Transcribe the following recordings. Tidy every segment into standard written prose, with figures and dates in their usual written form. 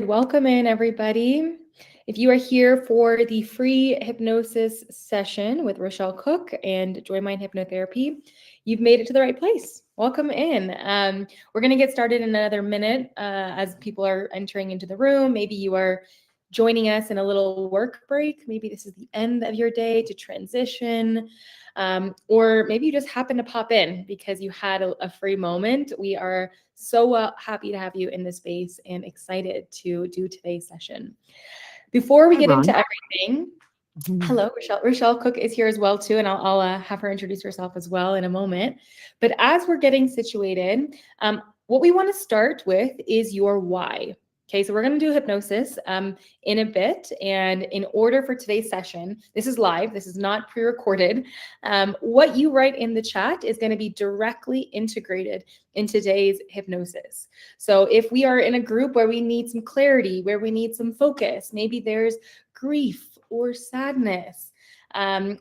Welcome in, everybody. If you are here for the free hypnosis session with Rochelle Cook and Joymind Hypnotherapy, you've made it to the right place. Welcome in. We're going to get started in another minute as people are entering into the room. Maybe you are joining us in a little work break. Maybe this is the end of your day to transition. Or maybe you just happen to pop in because you had a free moment. We are so happy to have you in this space and excited to do today's session. Before we get into everything, hello, Rochelle. Rochelle Cook is here as well too, and I'll have her introduce herself as well in a moment. But as we're getting situated, what we want to start with is your why. Okay, so we're going to do hypnosis in a bit. And in order for today's session, this is live, this is not pre-recorded. What you write in the chat is going to be directly integrated in today's hypnosis. So if we are in a group where we need some clarity, where we need some focus, maybe there's grief or sadness,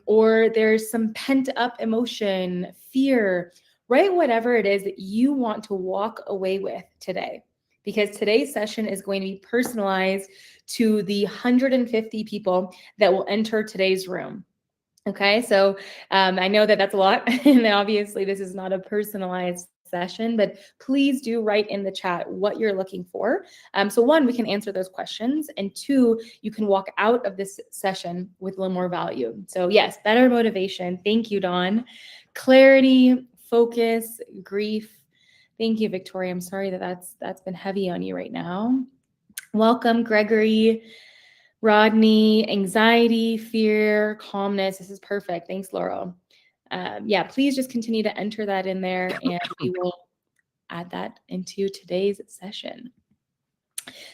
or there's some pent up emotion, fear, write whatever it is that you want to walk away with today. Because today's session is going to be personalized to the 150 people that will enter today's room. Okay, so I know that that's a lot, and obviously this is not a personalized session, but please do write in the chat what you're looking for. So one, we can answer those questions, and two, you can walk out of this session with a little more value. So yes, better motivation. Thank you, Dawn. Clarity, focus, grief. Thank you, Victoria. I'm sorry that that's been heavy on you right now. Welcome, Gregory, Rodney. Anxiety, fear, calmness. This is perfect. Thanks, Laurel. Yeah, please just continue to enter that in there, and we will add that into today's session.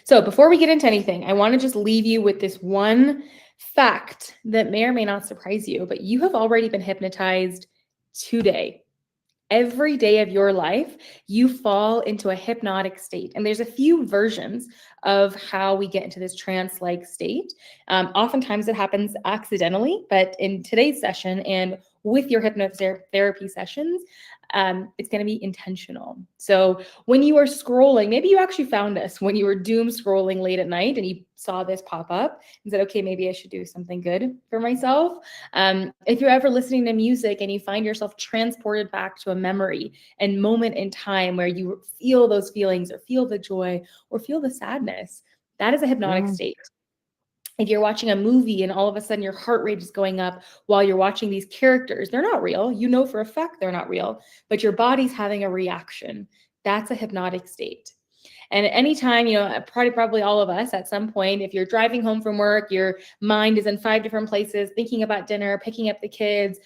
So before we get into anything, I want to just leave you with this one fact that may or may not surprise you, but you have already been hypnotized today. Every day of your life, you fall into a hypnotic state. And there's a few versions of how we get into this trance-like state. Oftentimes it happens accidentally, but in today's session and with your hypnotherapy sessions, it's going to be intentional. So when you are scrolling, maybe you actually found us when you were doom scrolling late at night and you saw this pop up and said, okay, maybe I should do something good for myself. If you're ever listening to music and you find yourself transported back to a memory and moment in time where you feel those feelings or feel the joy or feel the sadness, that is a hypnotic state. If you're watching a movie and all of a sudden your heart rate is going up while you're watching these characters, they're not real. You know for a fact they're not real, but your body's having a reaction. That's a hypnotic state. And at any time, you know, probably all of us at some point, if you're driving home from work, your mind is in 5 different places, thinking about dinner, picking up the kids,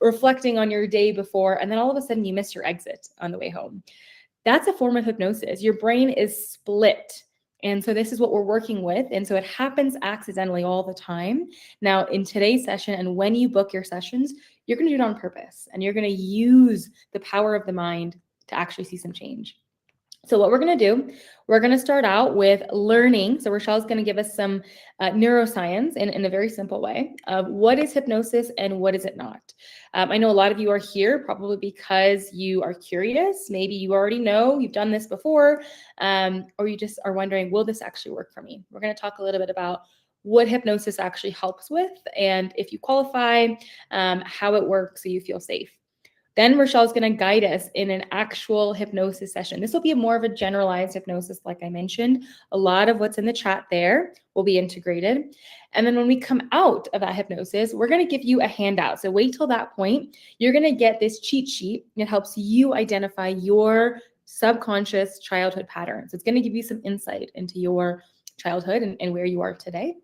reflecting on your day before, and then all of a sudden you miss your exit on the way home. That's a form of hypnosis. Your brain is split. And so this is what we're working with. And so it happens accidentally all the time. Now, in today's session, and when you book your sessions, you're going to do it on purpose. And you're going to use the power of the mind to actually see some change. So what we're going to do, we're going to start out with learning. So Rochelle's going to give us some neuroscience in a very simple way of what is hypnosis and what is it not. I know a lot of you are here probably because you are curious. Maybe you already know you've done this before, or you just are wondering, will this actually work for me? We're going to talk a little bit about what hypnosis actually helps with, and if you qualify, how it works so you feel safe. Then Rochelle's going to guide us in an actual hypnosis session. This will be more of a generalized hypnosis, like I mentioned. A lot of what's in the chat there will be integrated. And then when we come out of that hypnosis, we're going to give you a handout. So wait till that point. You're going to get this cheat sheet. It helps you identify your subconscious childhood patterns. It's going to give you some insight into your childhood and where you are today.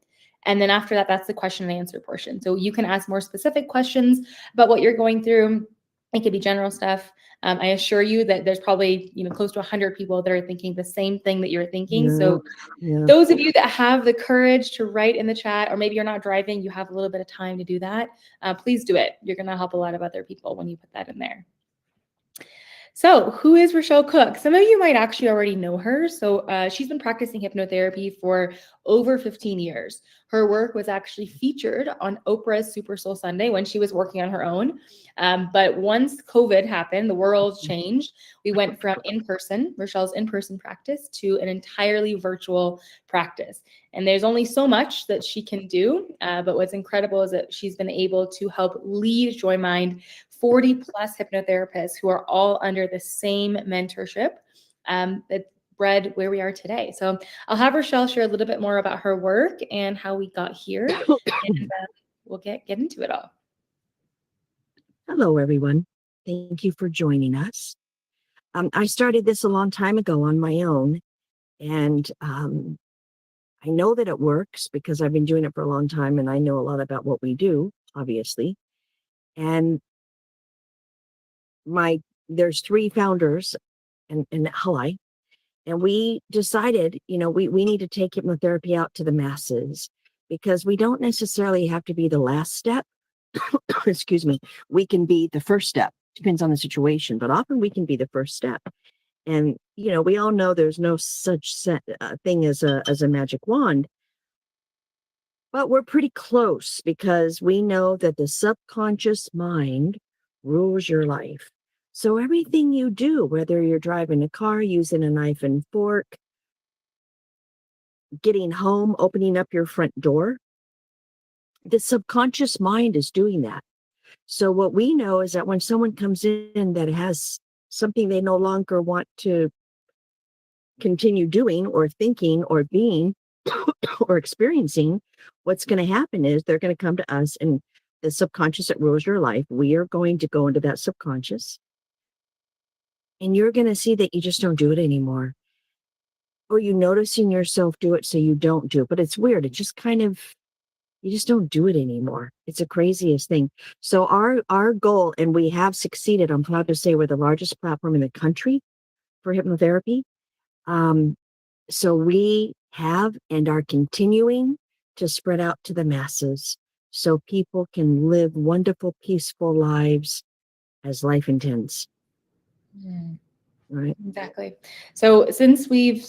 And then after that, that's the question and answer portion. So you can ask more specific questions about what you're going through. It could be general stuff. I assure you that there's probably, close to 100 people that are thinking the same thing that you're thinking. So those of you that have the courage to write in the chat, or maybe you're not driving, you have a little bit of time to do that, please do it. You're going to help a lot of other people when you put that in there. So, who is Rochelle Cook? Some of you might actually already know her. So, she's been practicing hypnotherapy for over 15 years. Her work was actually featured on Oprah's Super Soul Sunday when she was working on her own. But once COVID happened, the world changed. We went from Rochelle's in person practice, to an entirely virtual practice. And there's only so much that she can do. But what's incredible is that she's been able to help lead Joymind 40 plus hypnotherapists who are all under the same mentorship that bred where we are today. So I'll have Rochelle share a little bit more about her work and how we got here, and we'll get into it all. Hello, everyone. Thank you for joining us. I started this a long time ago on my own, and I know that it works because I've been doing it for a long time, and I know a lot about what we do, obviously. And there's 3 founders and ally, and we decided, we need to take hypnotherapy out to the masses, because we don't necessarily have to be the last step. Excuse me. We can be the first step. Depends on the situation, but often we can be the first step. And we all know there's no such thing as a magic wand, but we're pretty close, because we know that the subconscious mind rules your life. So everything you do, whether you're driving a car, using a knife and fork, getting home, opening up your front door, the subconscious mind is doing that. So what we know is that when someone comes in that has something they no longer want to continue doing or thinking or being or experiencing, what's going to happen is they're going to come to us, and the subconscious that rules your life, we are going to go into that subconscious, and you're going to see that you just don't do it anymore. Or you noticing yourself do it, so you don't do it. But it's weird. It just kind of, you just don't do it anymore. It's the craziest thing. So our goal, and we have succeeded, I'm proud to say we're the largest platform in the country for hypnotherapy. So we have and are continuing to spread out to the masses, so people can live wonderful, peaceful lives as life intends. Right. Exactly. So since we've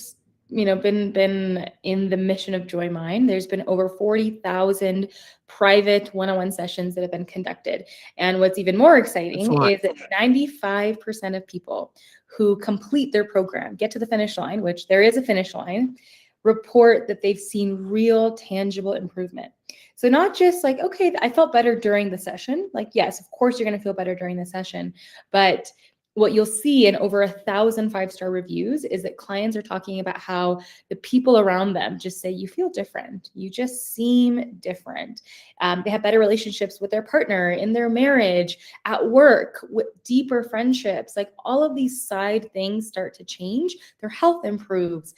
been in the mission of Joymind, there's been over 40,000 private one-on-one sessions that have been conducted. And what's even more exciting is that 95% of people who complete their program, get to the finish line, which there is a finish line, report that they've seen real tangible improvement. So not just like, okay, I felt better during the session. Like, yes, of course you're going to feel better during the session, but what you'll see in over 1,000 5-star reviews is that clients are talking about how the people around them just say, you feel different. You just seem different. They have better relationships with their partner, in their marriage, at work, with deeper friendships. Like, all of these side things start to change. Their health improves,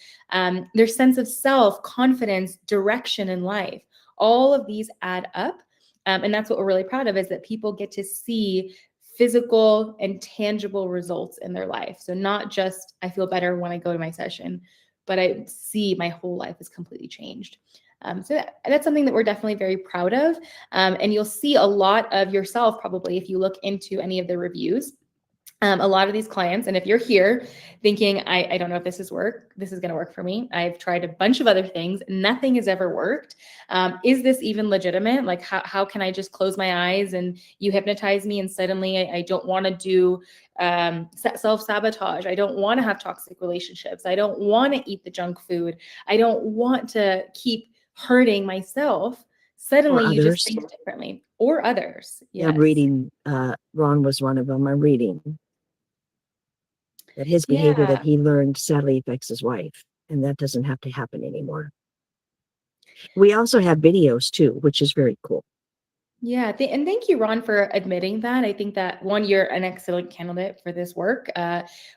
their sense of self, confidence, direction in life. All of these add up. And that's what we're really proud of, is that people get to see physical and tangible results in their life. So not just I feel better when I go to my session, but I see my whole life is completely changed. So that's something that we're definitely very proud of. And you'll see a lot of yourself probably if you look into any of the reviews. A lot of these clients, and if you're here thinking, I don't know if this is going to work for me. I've tried a bunch of other things. Nothing has ever worked. Is this even legitimate? Like, how can I just close my eyes and you hypnotize me and suddenly I don't want to do self-sabotage. I don't want to have toxic relationships. I don't want to eat the junk food. I don't want to keep hurting myself. Suddenly you just think differently, or others. Yes. I'm reading, Ron was one of them. I'm reading that his behavior that he learned sadly affects his wife, and that doesn't have to happen anymore. We also have videos too, which is very cool. Yeah, and thank you, Ron, for admitting that. I think that, one, you're an excellent candidate for this work.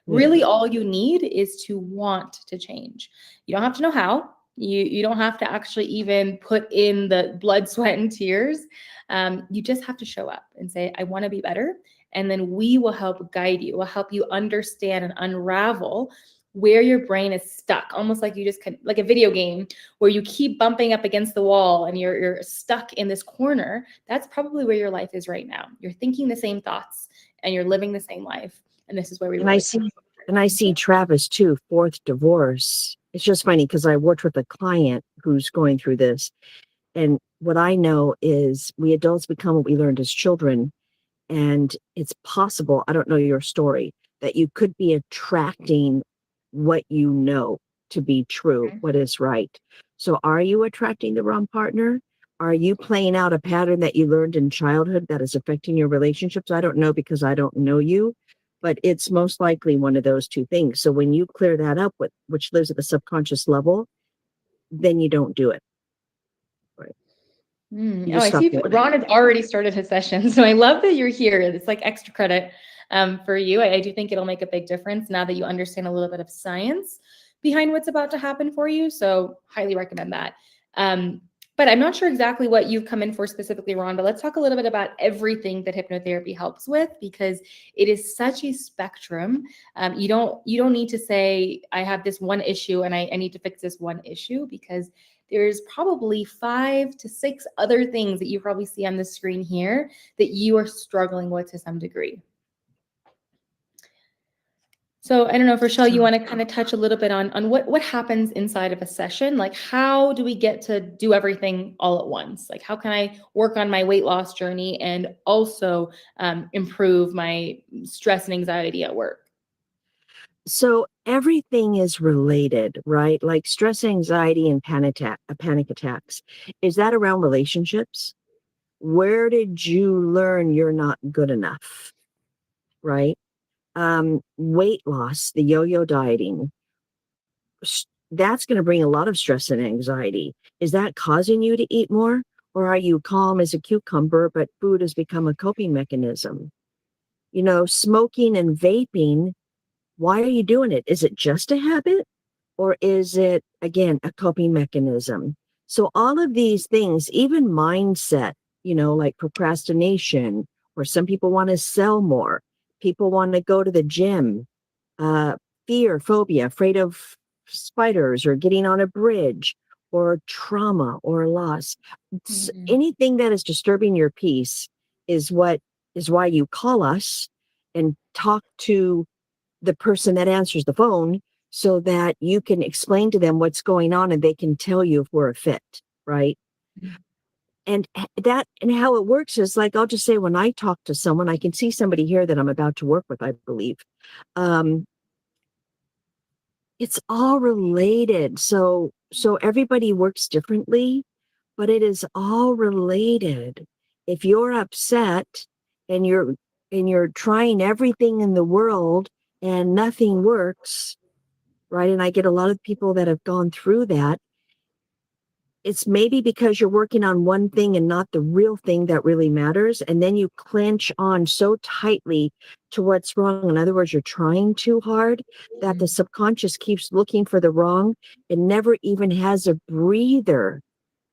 Really, all you need is to want to change. You don't have to know how. You don't have to actually even put in the blood, sweat, and tears. You just have to show up and say, I want to be better. And then we will help guide you. We'll help you understand and unravel where your brain is stuck, almost like you just like a video game where you keep bumping up against the wall and you're stuck in this corner. That's probably where your life is right now. You're thinking the same thoughts and you're living the same life. And this is where we And I really see, and I see Travis too, fourth divorce. It's just funny because I worked with a client who's going through this. And what I know is we adults become what we learned as children. And it's possible, I don't know your story, that you could be attracting what you know to be true, Okay. what is right. So are you attracting the wrong partner? Are you playing out a pattern that you learned in childhood that is affecting your relationships? I don't know because I don't know you, but it's most likely one of those two things. So when you clear that up with which lives at the subconscious level, then you don't do it. Right. You Oh, just I stop see. doing it. Ron has already started his session, so I love that you're here. It's like extra credit for you. I do think it'll make a big difference now that you understand a little bit of science behind what's about to happen for you. So, highly recommend that. But I'm not sure exactly what you've come in for specifically, Ron. But let's talk a little bit about everything that hypnotherapy helps with, because it is such a spectrum. You don't need to say I have this one issue and I need to fix this one issue, because there's probably 5 to 6 other things that you probably see on the screen here that you are struggling with to some degree. So I don't know if Rochelle, you want to kind of touch a little bit on what happens inside of a session? Like, how do we get to do everything all at once? Like, how can I work on my weight loss journey and also improve my stress and anxiety at work? So everything is related, right? Like stress, anxiety, and panic attacks. Is that around relationships? Where did you learn you're not good enough? Right? Weight loss, the yo-yo dieting, that's going to bring a lot of stress and anxiety. Is that causing you to eat more? Or are you calm as a cucumber, but food has become a coping mechanism? Smoking and vaping, why are you doing it? Is it just a habit? Or is it, again, a coping mechanism? So all of these things, even mindset, like procrastination, or some people want to sell more, people want to go to the gym, uh, fear, phobia, afraid of spiders or getting on a bridge, or trauma or loss. Mhm. Anything that is disturbing your peace is why you call us and talk to the person that answers the phone, so that you can explain to them what's going on and they can tell you if we're a fit, right? And how it works is, like, I'll just say, when I talk to someone, I can see somebody here that I'm about to work with, I believe. Um, it's all related. So everybody works differently, but it is all related. If you're upset and you're trying everything in the world and nothing works, right? And I get a lot of people that have gone through that. It's maybe because you're working on one thing and not the real thing that really matters. And then you clench on so tightly to what's wrong. In other words, you're trying too hard that the subconscious keeps looking for the wrong and never even has a breather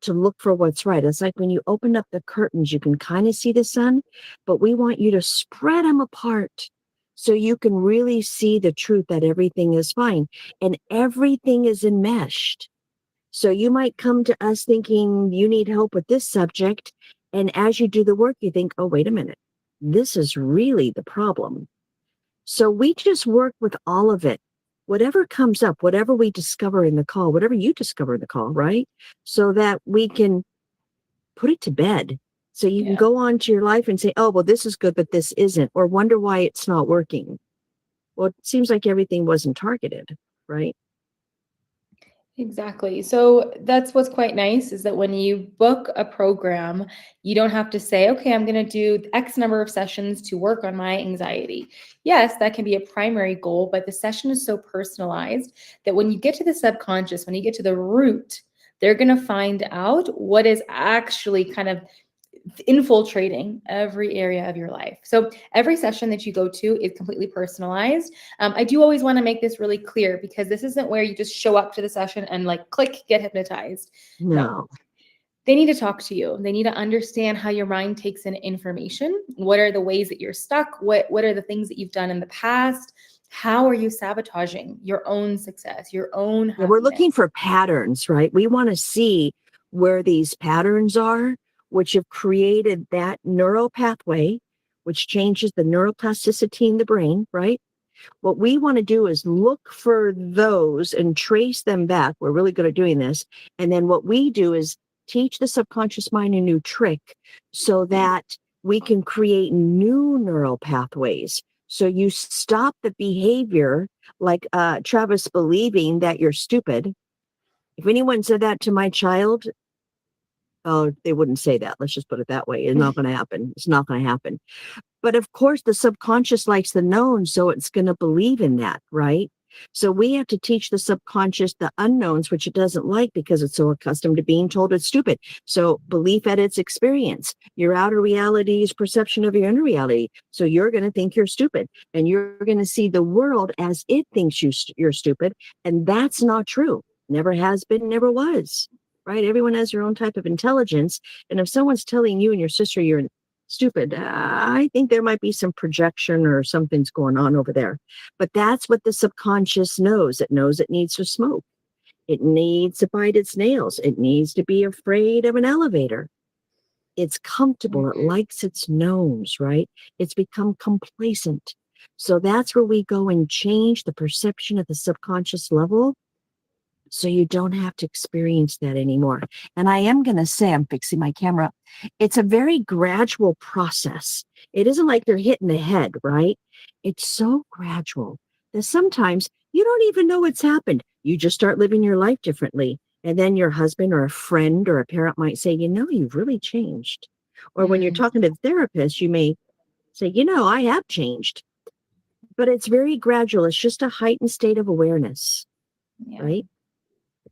to look for what's right. It's like when you open up the curtains, you can kind of see the sun, but we want you to spread them apart so you can really see the truth that everything is fine and everything is enmeshed. So you might come to us thinking you need help with this subject. And as you do the work, you think, oh, wait a minute, this is really the problem. So we just work with all of it. Whatever comes up, whatever we discover in the call, whatever you discover in the call, right? So that we can put it to bed. So you can Yeah. go on to your life and say, oh, well, this is good, but this isn't, or wonder why it's not working. Well, it seems like everything wasn't targeted, right? Exactly. So that's what's quite nice, is that when you book a program, you don't have to say, okay, I'm going to do X number of sessions to work on my anxiety. Yes, that can be a primary goal, but the session is so personalized that when you get to the subconscious, when you get to the root, they're going to find out what is actually kind of infiltrating every area of your life. So every session that you go to is completely personalized. I do always want to make this really clear, because this isn't where you just show up to the session and like click, get hypnotized. No, No. they need to talk to you. They need to understand how your mind takes in information. What are the ways that you're stuck? What are the things that you've done in the past? How are you sabotaging your own success, your own Yeah, we're looking happiness? for patterns, right? We want to see where these patterns are, which have created that neural pathway, which changes the neuroplasticity in the brain, right? What we want to do is look for those and trace them back. We're really good at doing this. And then what we do is teach the subconscious mind a new trick so that we can create new neural pathways. So you stop the behavior, like Travis believing that you're stupid. If anyone said that to my child, oh, they wouldn't say that. Let's just put it that way. It's not going to happen. It's not going to happen. But of course, the subconscious likes the known, so it's going to believe in that, right? So we have to teach the subconscious the unknowns, which it doesn't like because it's so accustomed to being told it's stupid. So belief at its experience. Your outer reality is perception of your inner reality. So you're going to think you're stupid, and you're going to see the world as it thinks you're stupid. And that's not true. Never has been, never was, right? Everyone has their own type of intelligence. And if someone's telling you and your sister you're stupid, I think there might be some projection or something's going on over there. But that's what the subconscious knows. It knows it needs to smoke. It needs to bite its nails. It needs to be afraid of an elevator. It's comfortable. It likes its knowns, right? It's become complacent. So that's where we go and change the perception at the subconscious level, so you don't have to experience that anymore. And I am going to say, I'm fixing my camera, it's a very gradual process. It isn't like you're hitting the head, right? It's so gradual that sometimes you don't even know what's happened. You just start living your life differently. And then your husband or a friend or a parent might say, you've really changed. Or when you're talking to the therapist, you may say, I have changed. But it's very gradual. It's just a heightened state of awareness, right?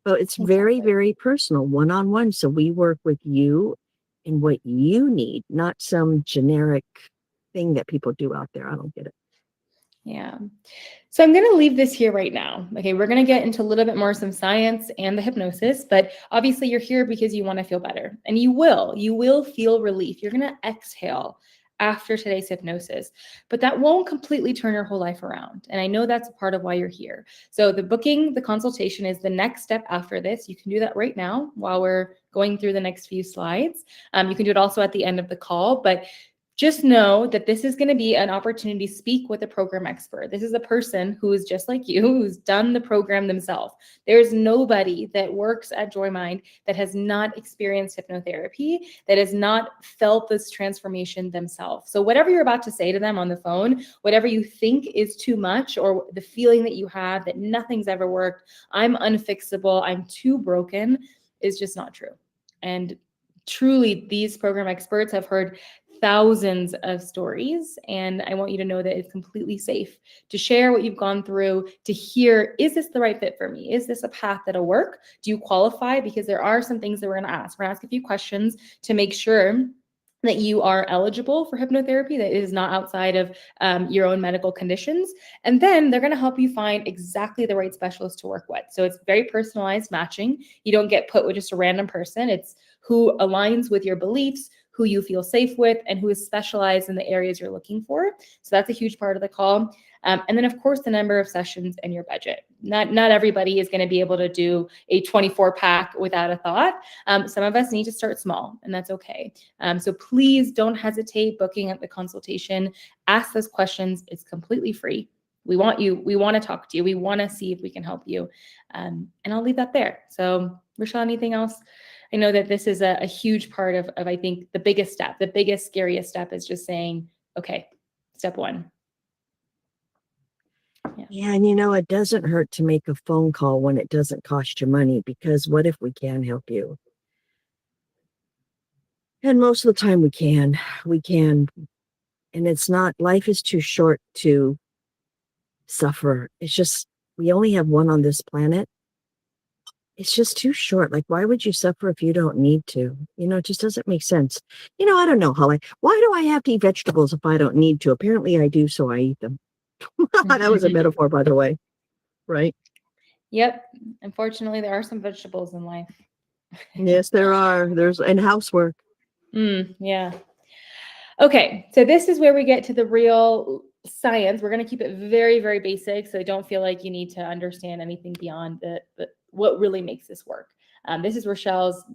But it's very, very personal, one-on-one. So we work with you and what you need, not some generic thing that people do out there. I don't get it. Yeah. So I'm going to leave this here right now. Okay. We're going to get into a little bit more some science and the hypnosis, but obviously you're here because you want to feel better, and you will feel relief. You're going to exhale after today's hypnosis, but that won't completely turn your whole life around. And I know that's a part of why you're here. So the consultation is the next step after this. You can do that right now while we're going through the next few slides. You can do it also at the end of the call, but just know that this is going to be an opportunity to speak with a program expert. This is a person who is just like you, who's done the program themselves. There's nobody that works at Joymind that has not experienced hypnotherapy, that has not felt this transformation themselves. So whatever you're about to say to them on the phone, whatever you think is too much, or the feeling that you have that nothing's ever worked, I'm unfixable, I'm too broken, is just not true. And truly, these program experts have heard thousands of stories, and I want you to know that it's completely safe to share what you've gone through, to hear, is this the right fit for me? Is this a path that'll work? Do you qualify? Because there are some things that we're going to ask. We're going to ask a few questions to make sure that you are eligible for hypnotherapy, that is not outside of your own medical conditions. And then they're going to help you find exactly the right specialist to work with. So it's very personalized matching. You don't get put with just a random person. It's who aligns with your beliefs, who you feel safe with, and who is specialized in the areas you're looking for. So that's a huge part of the call. And then, of course, the number of sessions and your budget. Not everybody is going to be able to do a 24-pack without a thought. Some of us need to start small, and that's okay. So please don't hesitate booking at the consultation. Ask those questions. It's completely free. We want you. We want to talk to you. We want to see if we can help you. And I'll leave that there. So, Rochelle, anything else? I know that this is a huge part of, I think, the biggest step, the biggest, scariest step is just saying, okay, step one. Yeah, and it doesn't hurt to make a phone call when it doesn't cost you money, because what if we can help you? And most of the time we can. And it's not, life is too short to suffer. It's just, we only have one on this planet. It's just too short. Like, why would you suffer if you don't need to? It just doesn't make sense. I don't know, Holly. Why do I have to eat vegetables if I don't need to? Apparently I do, so I eat them. That was a metaphor, by the way. Right? Yep. Unfortunately, there are some vegetables in life. Yes, there are. And housework. Yeah. Okay. So this is where we get to the real science. We're going to keep it very, very basic. So don't feel like you need to understand anything beyond what really makes this work. This is Rochelle's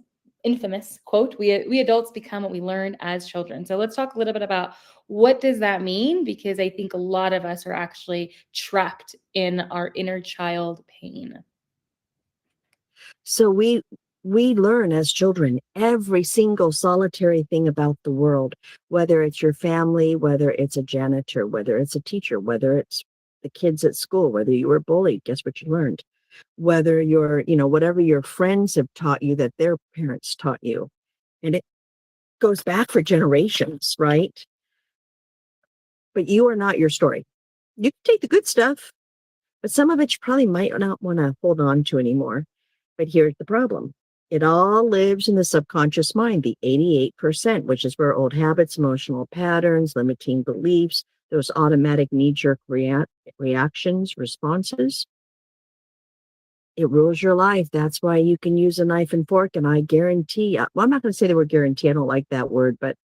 infamous quote, we adults become what we learn as children. So let's talk a little bit about what does that mean, because I think a lot of us are actually trapped in our inner child pain. So we learn as children every single solitary thing about the world, whether it's your family, whether it's a janitor, whether it's a teacher, whether it's the kids at school, whether you were bullied, guess what you learned? Whether you're, whatever your friends have taught you that their parents taught you. And it goes back for generations, right? But you are not your story. You can take the good stuff, but some of it you probably might not want to hold on to anymore. But here's the problem. It all lives in the subconscious mind, the 88%, which is where old habits, emotional patterns, limiting beliefs, those automatic knee-jerk reactions, responses, it rules your life. That's why you can use a knife and fork. And I guarantee, well, I'm not going to say the word guarantee. I don't like that word, but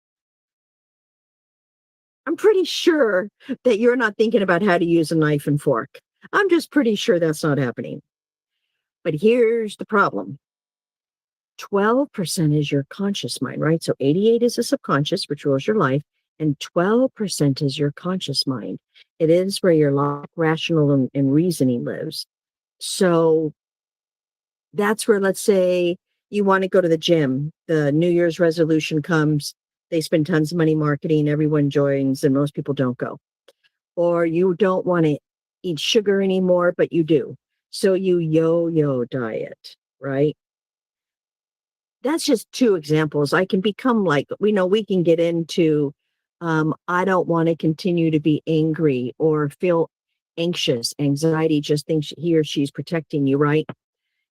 I'm pretty sure that you're not thinking about how to use a knife and fork. I'm just pretty sure that's not happening. But here's the problem. 12% is your conscious mind, right? So 88 is the subconscious, which rules your life, and 12% is your conscious mind. It is where your logic, rational, and reasoning lives. So that's where, let's say, you want to go to the gym. The New Year's resolution comes. They spend tons of money marketing. Everyone joins, and most people don't go. Or you don't want to eat sugar anymore, but you do. So you yo-yo diet, right? That's just two examples. I can become like, we can get into, I don't want to continue to be angry or feel anxious. Anxiety just thinks he or she's protecting you, right?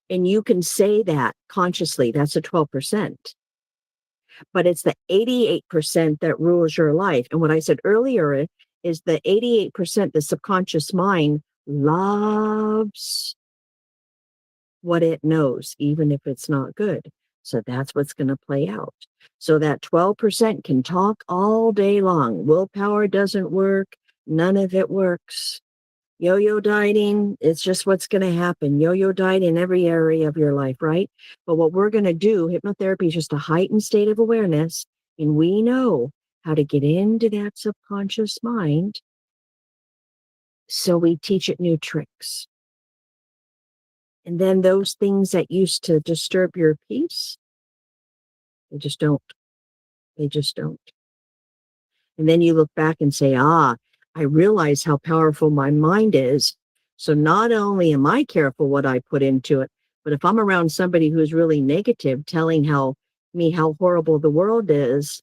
And you can say that consciously. That's a 12%. But it's the 88% that rules your life. And what I said earlier is the 88%, the subconscious mind loves what it knows, even if it's not good. So that's what's going to play out. So that 12% can talk all day long. Willpower doesn't work. None of it works. Yo-yo dieting, it's just what's going to happen. Yo-yo diet in every area of your life, right? But what we're going to do, hypnotherapy is just a heightened state of awareness. And we know how to get into that subconscious mind. So we teach it new tricks. And then those things that used to disturb your peace, they just don't. They just don't. And then you look back and say, I realize how powerful my mind is. So not only am I careful what I put into it, but if I'm around somebody who's really negative, telling how horrible the world is,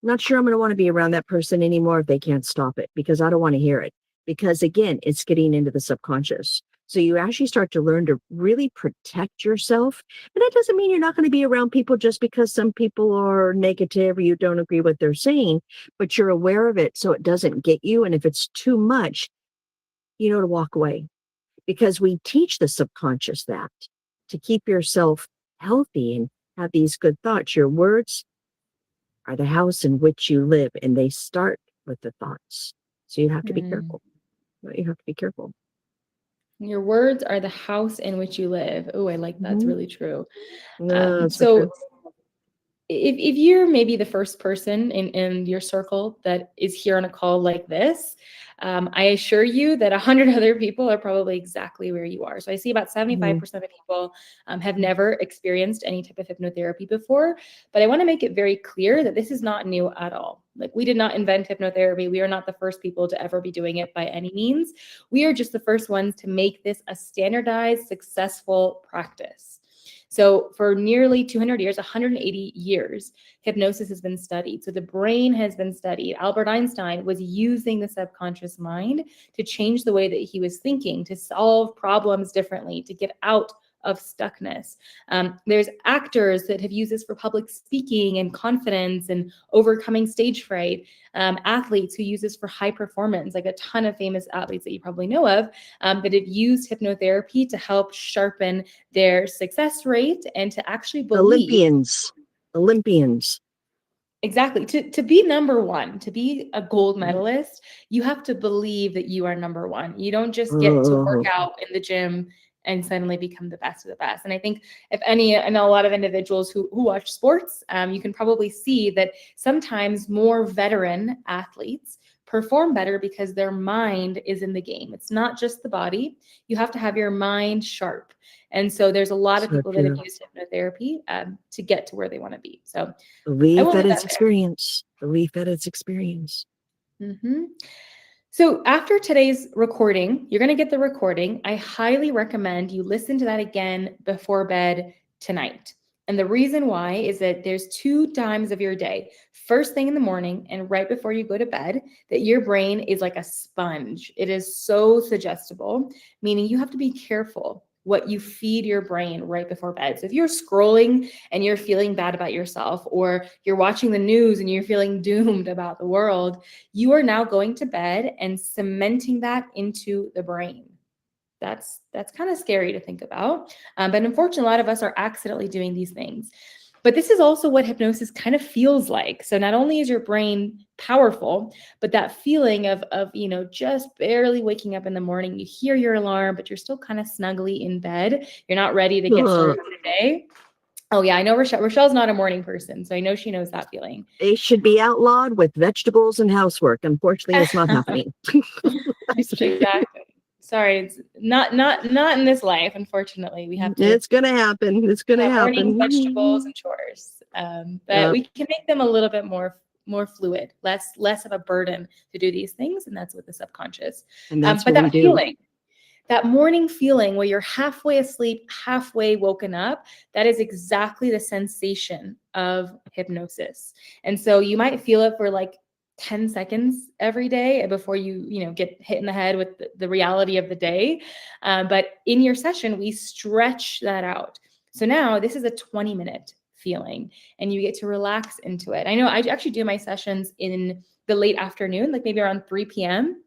I'm not sure I'm going to want to be around that person anymore if they can't stop it, because I don't want to hear it. Because again, it's getting into the subconscious. So you actually start to learn to really protect yourself. And that doesn't mean you're not going to be around people just because some people are negative or you don't agree with what they're saying, but you're aware of it so it doesn't get you. And if it's too much, you know to walk away. Because we teach the subconscious that to keep yourself healthy and have these good thoughts. Your words are the house in which you live, and they start with the thoughts. So you have to be careful. You have to be careful. Your words are the house in which you live. Oh, I like that. It's really true. No, So true. if you're maybe the first person in your circle that is here on a call like this, I assure you that 100 other people are probably exactly where you are. So I see about 75% of people have never experienced any type of hypnotherapy before, but I want to make it very clear that this is not new at all. Like, we did not invent hypnotherapy. We are not the first people to ever be doing it by any means. We are just the first ones to make this a standardized, successful practice. So for nearly 200 years, 180 years, hypnosis has been studied. So the brain has been studied. Albert Einstein was using the subconscious mind to change the way that he was thinking, to solve problems differently, to get out of stuckness. There's actors that have used this for public speaking and confidence and overcoming stage fright. Athletes who use this for high performance, like a ton of famous athletes that you probably know of, that have used hypnotherapy to help sharpen their success rate and to actually believe. Olympians. Exactly. To be number one, to be a gold medalist, you have to believe that you are number one. You don't just get to work out in the gym and suddenly become the best of the best. And I think if any, I know a lot of individuals who watch sports, you can probably see that sometimes more veteran athletes perform better because their mind is in the game. It's not just the body. You have to have your mind sharp. And so there's a lot of people that have used hypnotherapy to get to where they want to be. So believe that it's experience. Believe that it's experience. Mm-hmm. So after today's recording, you're going to get the recording. I highly recommend you listen to that again before bed tonight. And the reason why is that there's 2 times of your day, first thing in the morning and right before you go to bed, that your brain is like a sponge. It is so suggestible, meaning you have to be careful what you feed your brain right before bed. So if you're scrolling and you're feeling bad about yourself, or you're watching the news and you're feeling doomed about the world, you are now going to bed and cementing that into the brain. That's kind of scary to think about. But unfortunately, a lot of us are accidentally doing these things. But this is also what hypnosis kind of feels like. So not only is your brain powerful, but that feeling of just barely waking up in the morning, you hear your alarm, but you're still kind of snugly in bed. You're not ready to get started on the day. Oh yeah, I know Rochelle's not a morning person, so I know she knows that feeling. They should be outlawed with vegetables and housework. Unfortunately, it's not happening. Exactly. Sorry, it's not in this life. Unfortunately, we have to. It's gonna happen. It's gonna happen. Morning vegetables and chores, but we can make them a little bit more fluid, less of a burden to do these things, and that's with the subconscious. And that's but what that we feeling, that morning feeling where you're halfway asleep, halfway woken up, that is exactly the sensation of hypnosis. And so you might feel it for like 10 seconds every day before you get hit in the head with the reality of the day. But in your session, we stretch that out. So now this is a 20-minute feeling and you get to relax into it. I know I actually do my sessions in the late afternoon, like maybe around 3 p.m.,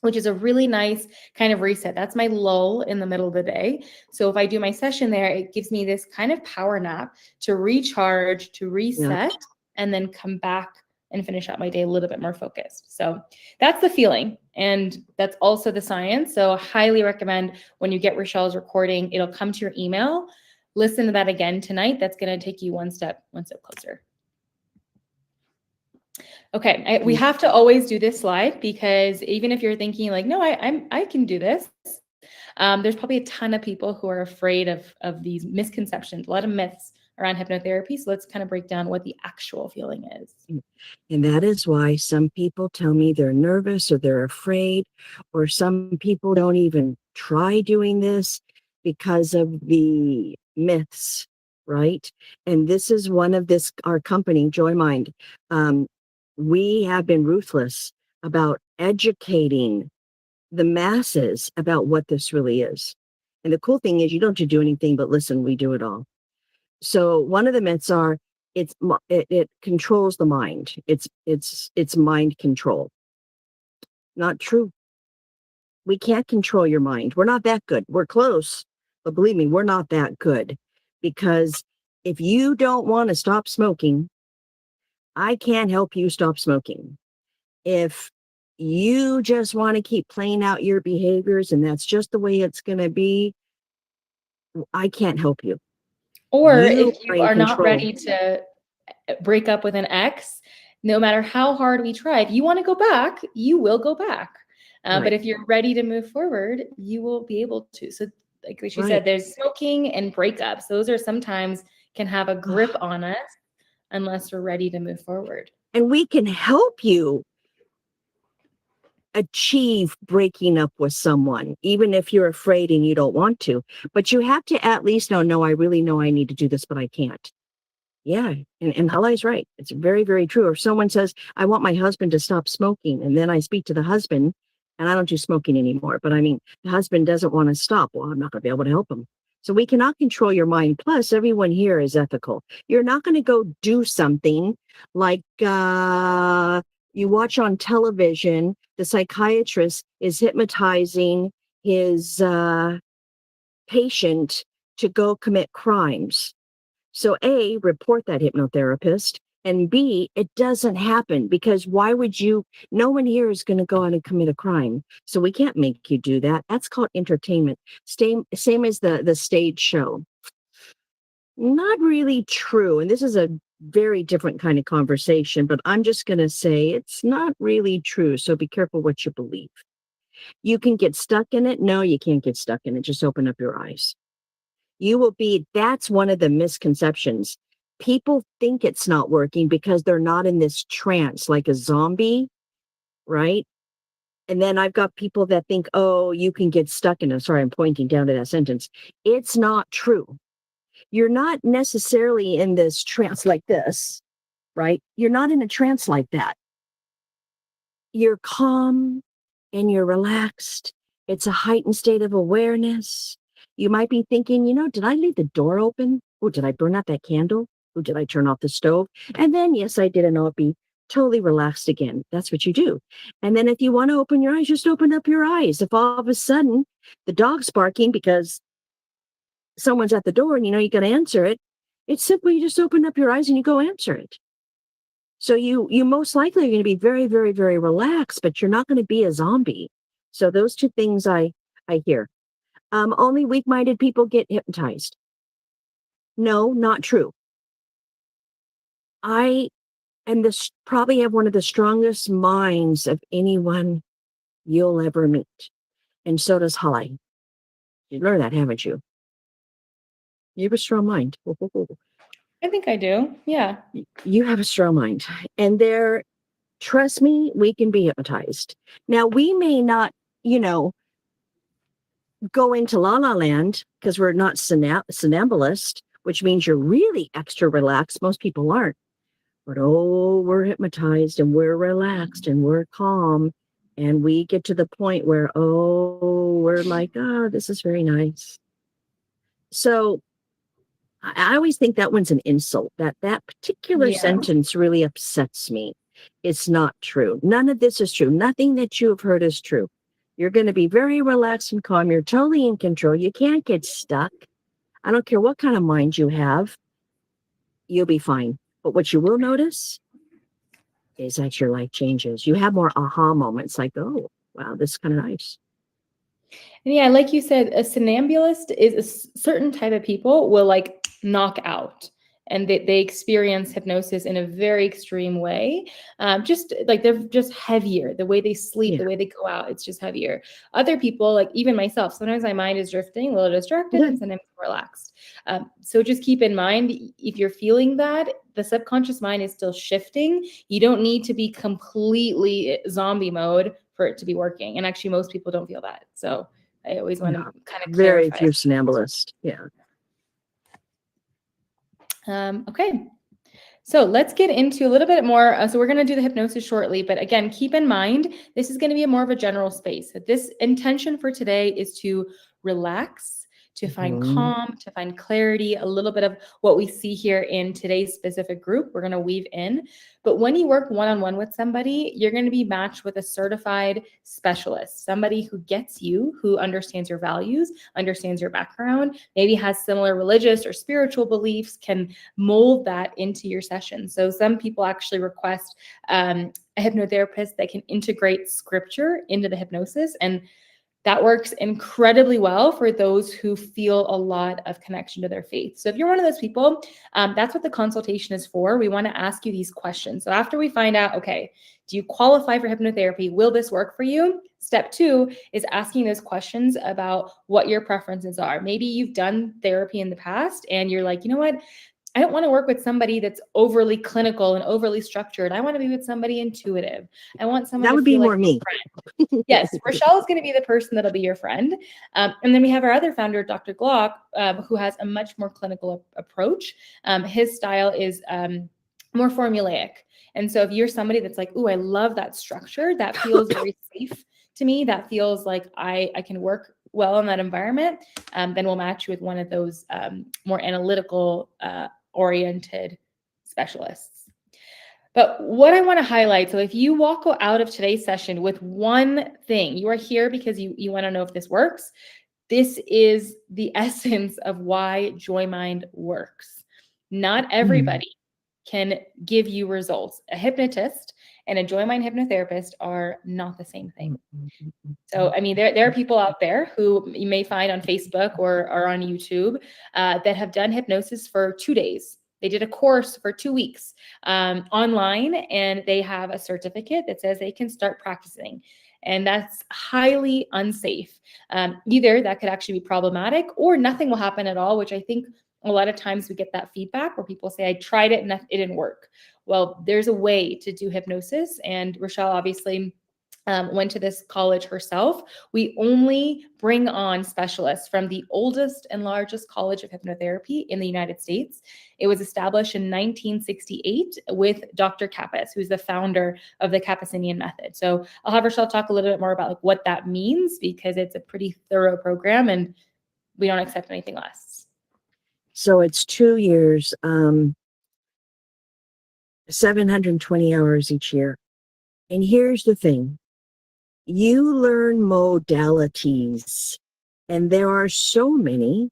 which is a really nice kind of reset. That's my lull in the middle of the day. So if I do my session there, it gives me this kind of power nap to recharge, to reset, and then come back and finish out my day a little bit more focused. So that's the feeling. And that's also the science. So I highly recommend when you get Rochelle's recording, it'll come to your email. Listen to that again tonight. That's going to take you one step closer. Okay, we have to always do this slide because even if you're thinking like, no, I can do this, there's probably a ton of people who are afraid of these misconceptions, a lot of myths around hypnotherapy. So let's kind of break down what the actual feeling is. And that is why some people tell me they're nervous or they're afraid, or some people don't even try doing this because of the myths, right? And this is one of our company, Joymind. We have been ruthless about educating the masses about what this really is. And the cool thing is you don't have to do anything but listen. We do it all. So one of the myths are it controls the mind. It's mind control. Not true. We can't control your mind. We're not that good. We're close, but believe me, we're not that good. Because if you don't want to stop smoking, I can't help you stop smoking. If you just want to keep playing out your behaviors and that's just the way it's going to be, I can't help you. Or if you are not ready to break up with an ex, no matter how hard we try, if you want to go back, you will go back. But if you're ready to move forward, you will be able to. So like she said, there's smoking and breakups. Those are sometimes can have a grip on us unless we're ready to move forward. And we can help you achieve breaking up with someone, even if you're afraid and you don't want to. But you have to at least know, no, I really know I need to do this, but I can't. Yeah. And Hala's right. It's very, very true. Or someone says, I want my husband to stop smoking. And then I speak to the husband and I don't do smoking anymore. But I mean, the husband doesn't want to stop. Well, I'm not going to be able to help him. So we cannot control your mind. Plus, everyone here is ethical. You're not going to go do something like you watch on television. The psychiatrist is hypnotizing his patient to go commit crimes. So A, report that hypnotherapist. And B, it doesn't happen because why would you? No one here is going to go out and commit a crime. So we can't make you do that. That's called entertainment. Same as the stage show. Not really true. And this is a very different kind of conversation, but I'm just going to say it's not really true. So be careful what you believe. You can get stuck in it. No, you can't get stuck in it. Just open up your eyes. That's one of the misconceptions. People think it's not working because they're not in this trance like a zombie, right? And then I've got people that think, oh, you can get stuck in it. Sorry, I'm pointing down to that sentence. It's not true. You're not necessarily in this trance like this, right? You're not in a trance like that. You're calm and you're relaxed. It's a heightened state of awareness. You might be thinking, did I leave the door open? Oh, did I burn out that candle? Oh, did I turn off the stove? And then, yes, I did. And I'll be totally relaxed again. That's what you do. And then if you want to open your eyes, just open up your eyes. If all of a sudden the dog's barking because someone's at the door and you got to answer it, it's simply you just open up your eyes and you go answer it. So you most likely are going to be very, very, very relaxed, but you're not going to be a zombie. So those two things I hear. Only weak-minded people get hypnotized. No, not true. I probably have one of the strongest minds of anyone you'll ever meet. And so does Holly. You learned that, haven't you? You have a strong mind. I think I do. Yeah. You have a strong mind. And trust me, we can be hypnotized. Now, we may not, go into la la land because we're not somnambulist, which means you're really extra relaxed. Most people aren't. But we're hypnotized and we're relaxed and we're calm. And we get to the point where, we're like, this is very nice. So I always think that one's an insult. That particular sentence really upsets me. It's not true. None of this is true. Nothing that you have heard is true. You're going to be very relaxed and calm. You're totally in control. You can't get stuck. I don't care what kind of mind you have. You'll be fine. But what you will notice is that your life changes. You have more aha moments like, oh, wow, this is kind of nice. And yeah, like you said, a somnambulist is a certain type of people will like knock out. And they experience hypnosis in a very extreme way. Just like they're just heavier. The way they sleep, the way they go out, it's just heavier. Other people, like even myself, sometimes my mind is drifting, a little distracted, and sometimes relaxed. So just keep in mind, if you're feeling that, the subconscious mind is still shifting. You don't need to be completely zombie mode for it to be working. And actually, most people don't feel that. So I always want to kind of clarify. Very few somnambulists. Yeah. Okay, so let's get into a little bit more. So we're going to do the hypnosis shortly, but again, keep in mind, this is going to be more of a general space. This intention for today is to relax, to find calm, to find clarity, a little bit of what we see here in today's specific group, we're going to weave in. But when you work one-on-one with somebody, you're going to be matched with a certified specialist, somebody who gets you, who understands your values, understands your background, maybe has similar religious or spiritual beliefs, can mold that into your session. So some people actually request a hypnotherapist that can integrate scripture into the hypnosis, and that works incredibly well for those who feel a lot of connection to their faith. So if you're one of those people, that's what the consultation is for. We want to ask you these questions. So after we find out, okay, do you qualify for hypnotherapy? Will this work for you? Step 2 is asking those questions about what your preferences are. Maybe you've done therapy in the past and you're like, you know what? I don't want to work with somebody that's overly clinical and overly structured. I want to be with somebody intuitive. I want someone that would be more me. Yes, Rochelle is going to be the person that'll be your friend. And then we have our other founder, Dr. Glock, who has a much more clinical approach. His style is more formulaic. And so if you're somebody that's like, ooh, I love that structure, that feels very safe to me, that feels like I can work well in that environment, then we'll match you with one of those more analytical oriented specialists. But what I want to highlight, so if you walk out of today's session with one thing, you are here because you want to know if this works. This is the essence of why Joymind works. Not everybody can give you results. A hypnotist and a Joymind hypnotherapist are not the same thing. So, I mean, there are people out there who you may find on Facebook or on YouTube that have done hypnosis for 2 days. They did a course for 2 weeks online, and they have a certificate that says they can start practicing. And that's highly unsafe. Either that could actually be problematic, or nothing will happen at all, which I think a lot of times we get that feedback where people say, I tried it and it didn't work. Well, there's a way to do hypnosis. And Rochelle obviously went to this college herself. We only bring on specialists from the oldest and largest college of hypnotherapy in the United States. It was established in 1968 with Dr. Kappas, who's the founder of the Kapas-Indian method. So I'll have Rochelle talk a little bit more about like what that means, because it's a pretty thorough program and we don't accept anything less. So it's 2 years, 720 hours each year. And here's the thing. You learn modalities, and there are so many.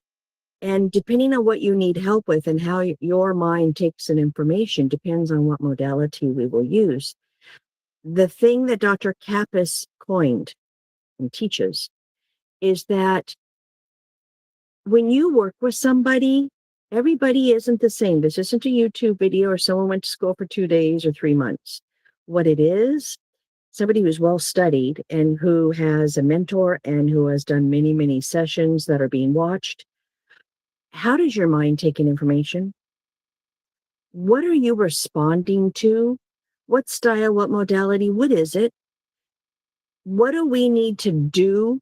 And depending on what you need help with and how your mind takes in information depends on what modality we will use. The thing that Dr. Kappas coined and teaches is that when you work with somebody, everybody isn't the same. This isn't a YouTube video or someone went to school for 2 days or 3 months. What it is, somebody who's well studied and who has a mentor and who has done many, many sessions that are being watched. How does your mind take in information? What are you responding to? What style, what modality, what is it? What do we need to do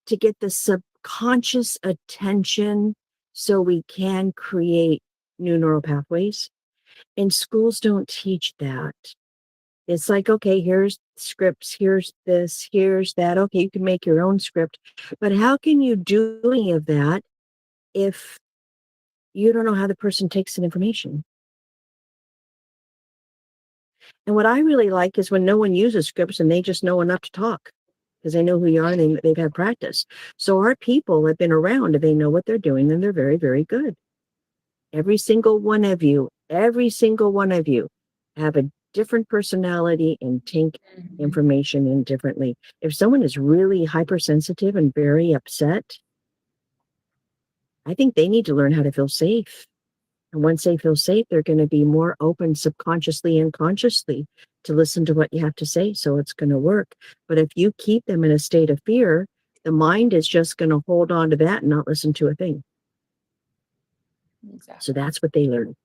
to get the subconscious attention so we can create new neural pathways? And schools don't teach that. It's like, okay, here's scripts, here's this, here's that. Okay, you can make your own script. But how can you do any of that if you don't know how the person takes in information? And what I really like is when no one uses scripts and they just know enough to talk because they know who you are and they've had practice. So our people have been around and they know what they're doing and they're very, very good. Every single one of you have a different personality and take information in differently. If someone is really hypersensitive and very upset, I think they need to learn how to feel safe. And once they feel safe, they're going to be more open subconsciously and consciously to listen to what you have to say. So it's going to work. But if you keep them in a state of fear, the mind is just going to hold on to that and not listen to a thing. Exactly. So that's what they learn.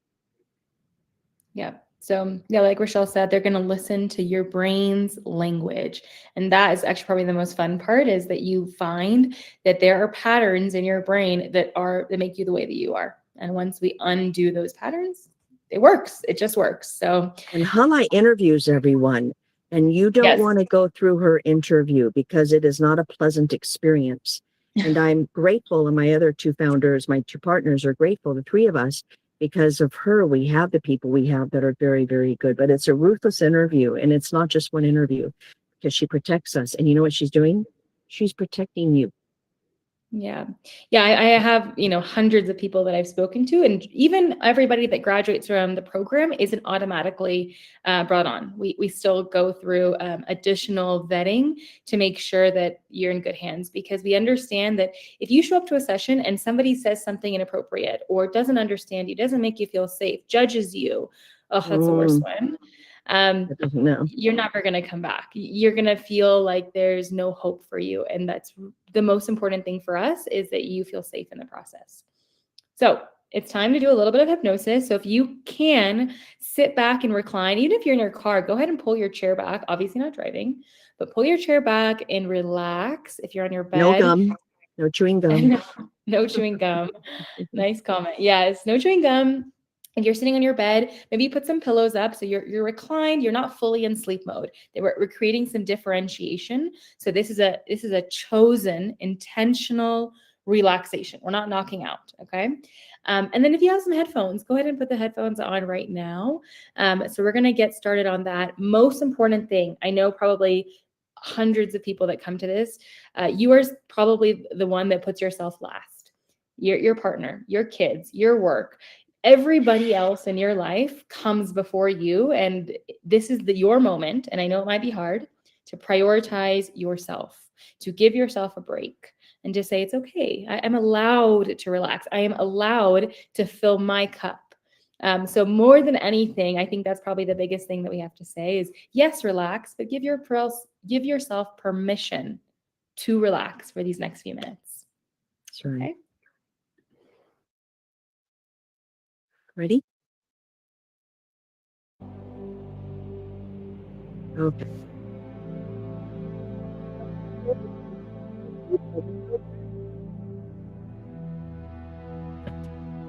Yeah. So yeah, like Rochelle said, they're going to listen to your brain's language. And that is actually probably the most fun part, is that you find that there are patterns in your brain that make you the way that you are. And once we undo those patterns, it works. It just works. So, and Hala interviews everyone, and you don't want to go through her interview because it is not a pleasant experience. And I'm grateful, and my other two founders, my two partners are grateful, the three of us, because of her, we have the people we have that are very, very good. But it's a ruthless interview, and it's not just one interview because she protects us. And you know what she's doing? She's protecting you. Yeah. Yeah. I have, hundreds of people that I've spoken to, and even everybody that graduates from the program isn't automatically brought on. We still go through additional vetting to make sure that you're in good hands, because we understand that if you show up to a session and somebody says something inappropriate or doesn't understand you, doesn't make you feel safe, judges you, oh, that's the worst one. You're never going to come back. You're going to feel like there's no hope for you. And that's the most important thing for us, is that you feel safe in the process. So it's time to do a little bit of hypnosis. So if you can sit back and recline, even if you're in your car, go ahead and pull your chair back. Obviously not driving, but pull your chair back and relax. If you're on your bed. No gum, no chewing gum. No chewing gum. Nice comment. Yes, no chewing gum. And you're sitting on your bed, maybe you put some pillows up so you're reclined, you're not fully in sleep mode. We're creating some differentiation. So this is a chosen, intentional relaxation. We're not knocking out, okay? And then if you have some headphones, go ahead and put the headphones on right now. So we're gonna get started on that. Most important thing, I know probably hundreds of people that come to this, you are probably the one that puts yourself last. Your partner, your kids, your work, everybody else in your life comes before you, and this is your moment. And I know it might be hard to prioritize yourself, to give yourself a break, and to say, it's okay. I'm allowed to relax. I am allowed to fill my cup. So more than anything, I think that's probably the biggest thing that we have to say is, yes, relax, but give yourself permission to relax for these next few minutes. That's right. Okay. Ready? Okay.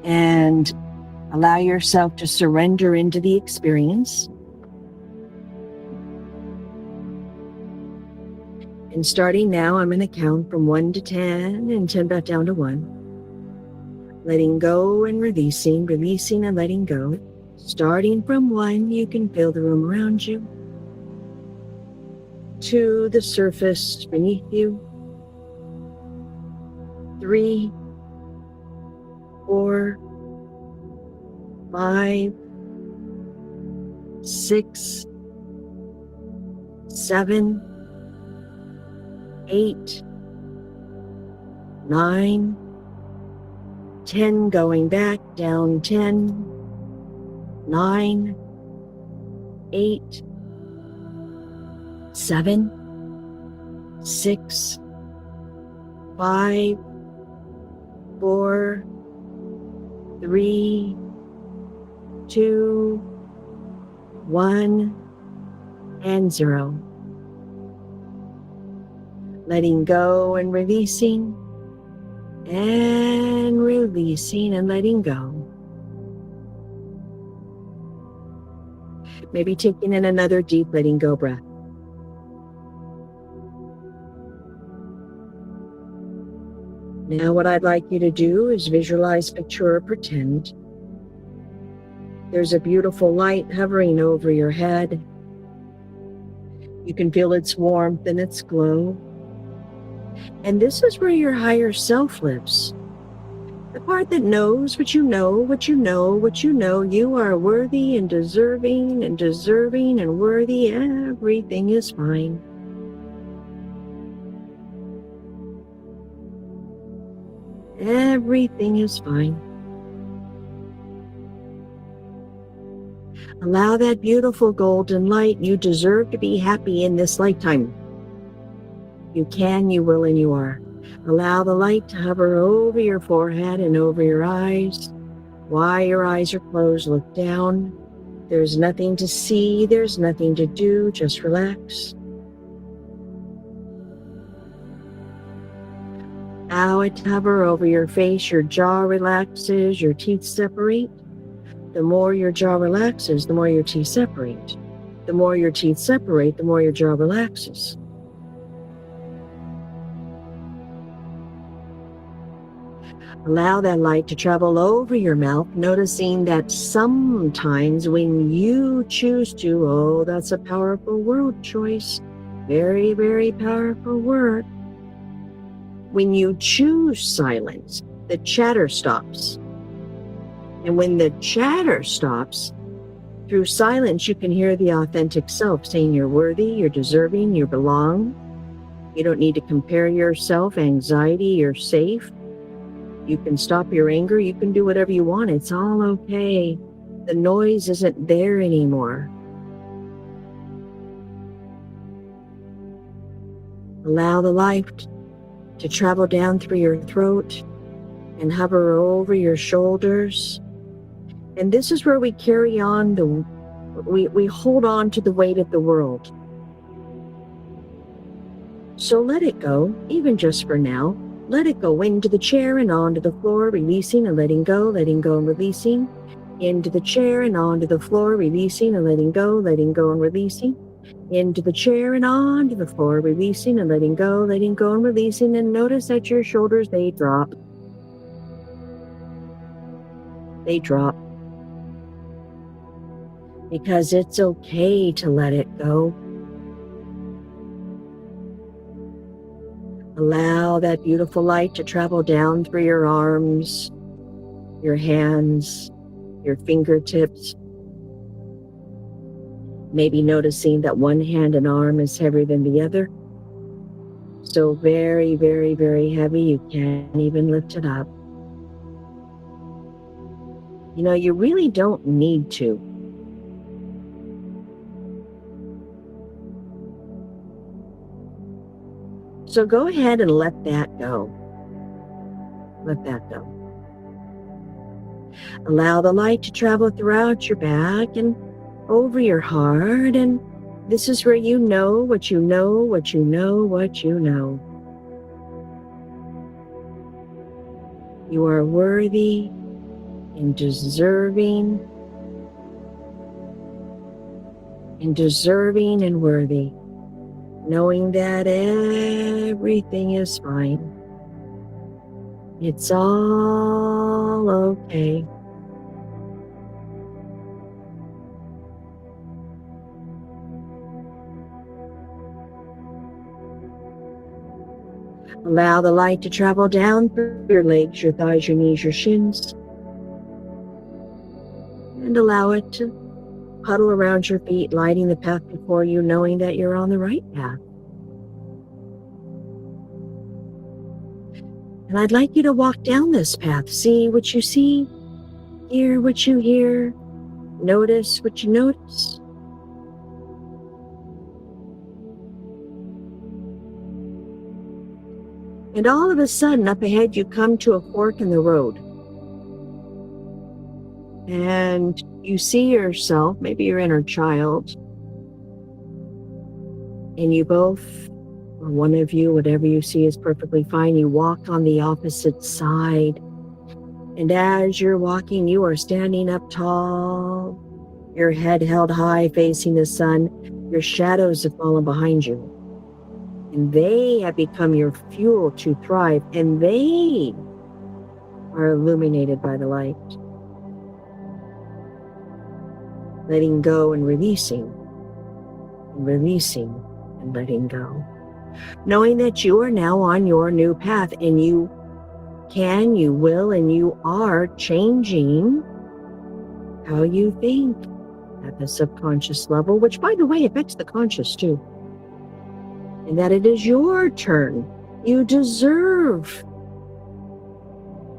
And allow yourself to surrender into the experience. And starting now, I'm going to count from 1 to 10 and 10 back down to 1. Letting go and releasing, releasing and letting go. Starting from 1, you can feel the room around you. 2, the surface beneath you. 3, 4, 5, 6, 7, 8, 9, 10, going back, down 10, 9, 8, 7, 6, 5, 4, 3, 2, 1, and 0. Letting go and releasing, and releasing and letting go. Maybe taking in another deep letting go breath. Now what I'd like you to do is visualize, picture, or pretend there's a beautiful light hovering over your head. You can feel its warmth and its glow. And this is where your higher self lives. The part that knows what you know, what you know, what you know. You are worthy and deserving and worthy. Everything is fine. Everything is fine. Allow that beautiful golden light. You deserve to be happy in this lifetime. You can, you will, and you are. Allow the light to hover over your forehead and over your eyes. While your eyes are closed, look down. There's nothing to see. There's nothing to do. Just relax. Allow it to hover over your face. Your jaw relaxes. Your teeth separate. The more your jaw relaxes, the more your teeth separate. The more your teeth separate, the more your jaw relaxes. Allow that light to travel over your mouth, noticing that sometimes when you choose to, oh, that's a powerful word choice. Very, very powerful word. When you choose silence, the chatter stops. And when the chatter stops, through silence, you can hear the authentic self saying you're worthy, you're deserving, you belong. You don't need to compare yourself, anxiety, you're safe. You can stop your anger. You can do whatever you want. It's all okay. The noise isn't there anymore. Allow the light to travel down through your throat and hover over your shoulders. And this is where we carry on we hold on to the weight of the world. So let it go, even just for now. Let it go into the chair and onto the floor, releasing and letting go and releasing. Into the chair and onto the floor, releasing and letting go and releasing. Into the chair and onto the floor, releasing and letting go and releasing. And notice that your shoulders, they drop. They drop. Because it's okay to let it go. Allow that beautiful light to travel down through your arms, your hands, your fingertips. Maybe noticing that one hand and arm is heavier than the other. So very, very, very heavy, you can't even lift it up. You know, you really don't need to. So go ahead and let that go. Let that go. Allow the light to travel throughout your back and over your heart. And this is where you know what you know, what you know, what you know. You are worthy and deserving and worthy, knowing that everything is fine. It's all okay. Allow the light to travel down through your legs, your thighs, your knees, your shins. And allow it to puddle around your feet, lighting the path before you, knowing that you're on the right path. And I'd like you to walk down this path. See what you see, hear what you hear, notice what you notice. And all of a sudden, up ahead, you come to a fork in the road. And you see yourself, maybe your inner child, and you both, or one of you, whatever you see is perfectly fine. You walk on the opposite side. And as you're walking, you are standing up tall, your head held high, facing the sun. Your shadows have fallen behind you. And they have become your fuel to thrive. And they are illuminated by the light. Letting go and releasing, and letting go. Knowing that you are now on your new path, and you can, you will, and you are changing how you think at the subconscious level, which, by the way, affects the conscious too. And that it is your turn. You deserve